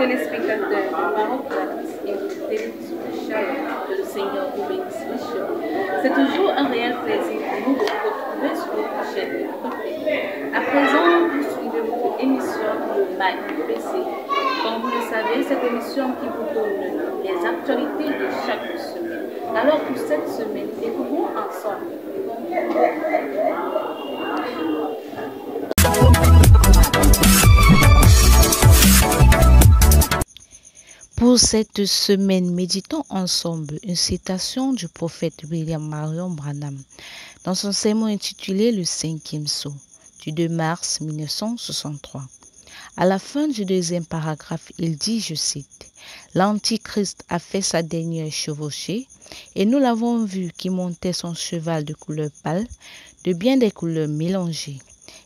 téléspectateurs de Maroc et de télévision Shalom, que le Seigneur vous bénisse richement. C'est toujours un réel plaisir pour nous de vous retrouver sur votre chaîne. À présent, vous suivez votre émission Le Mag PC. Comme vous le savez, cette émission qui vous donne les actualités de chaque semaine. Alors pour cette semaine, découvrons ensemble. Pour cette semaine, méditons ensemble une citation du prophète William Marion Branham dans son sermon intitulé Le 5e Sceau du 2 mars 1963. À la fin du deuxième paragraphe, il dit, je cite, « L'Antichrist a fait sa dernière chevauchée et nous l'avons vu qui montait son cheval de couleur pâle, de bien des couleurs mélangées.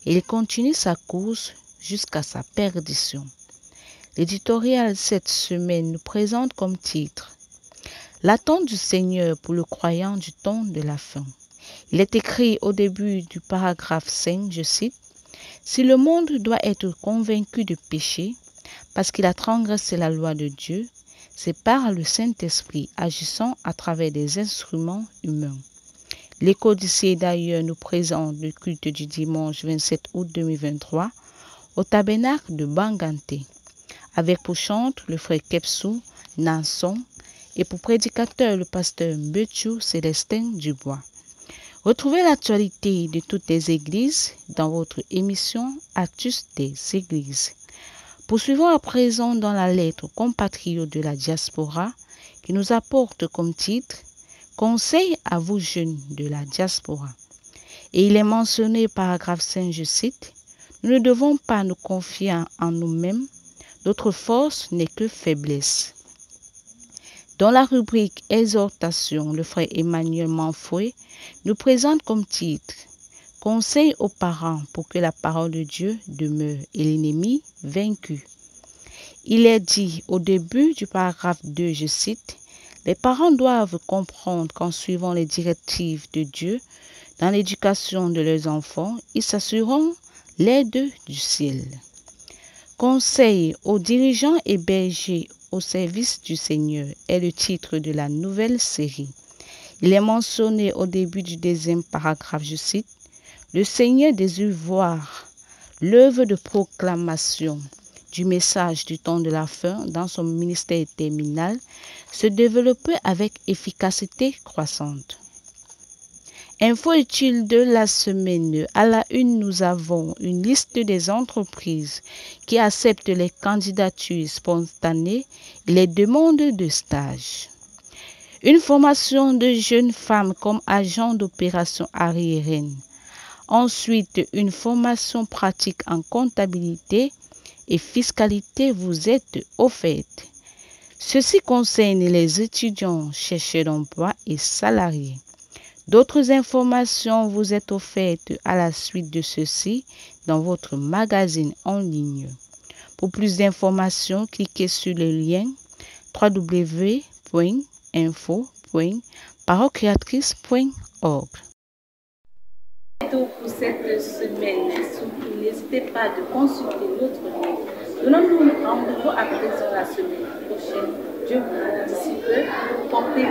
Et il continue sa course jusqu'à sa perdition. » L'éditorial cette semaine nous présente comme titre « L'attente du Seigneur pour le croyant du temps de la fin ». Il est écrit au début du paragraphe 5, je cite, « Si le monde doit être convaincu de péché, parce qu'il a transgressé la loi de Dieu, c'est par le Saint-Esprit agissant à travers des instruments humains. » L'écho d'ici d'ailleurs nous présente le culte du dimanche 27 août 2023 au tabernacle de Banganté, avec pour chantre le frère Kepsou Nanson et pour prédicateur le pasteur Mbetchou Célestin Dubois. Retrouvez l'actualité de toutes les églises dans votre émission Actus des Églises. Poursuivons à présent dans la lettre aux compatriotes de la diaspora qui nous apporte comme titre « Conseil à vous jeunes de la diaspora ». Et il est mentionné paragraphe 5, je cite, « Nous ne devons pas nous confier en nous-mêmes, notre force n'est que faiblesse. » Dans la rubrique Exhortation, le frère Emmanuel Manfoué nous présente comme titre « Conseil aux parents pour que la parole de Dieu demeure et l'ennemi vaincu ». Il est dit au début du paragraphe 2, je cite, « Les parents doivent comprendre qu'en suivant les directives de Dieu dans l'éducation de leurs enfants, ils s'assureront l'aide du ciel. » Conseil aux dirigeants et bergers au service du Seigneur est le titre de la nouvelle série. Il est mentionné au début du deuxième paragraphe, je cite, « Le Seigneur désire voir l'œuvre de proclamation du message du temps de la fin dans son ministère terminal se développer avec efficacité croissante. » Info utile de la semaine. À la une, nous avons une liste des entreprises qui acceptent les candidatures spontanées et les demandes de stage. Une formation de jeunes femmes comme agents d'opération aérienne. Ensuite, une formation pratique en comptabilité et fiscalité vous est offerte. Ceci concerne les étudiants, chercheurs d'emploi et salariés. D'autres informations vous est offertes à la suite de ceci dans votre magazine en ligne. Pour plus d'informations, cliquez sur le lien www.info.parolecreatrice.org. C'est tout pour cette semaine. Surtout, n'hésitez pas de consulter notre livre. Donnons-nous rendez-vous à présent la semaine prochaine. Dieu vous bénisse. D'ici peu, portez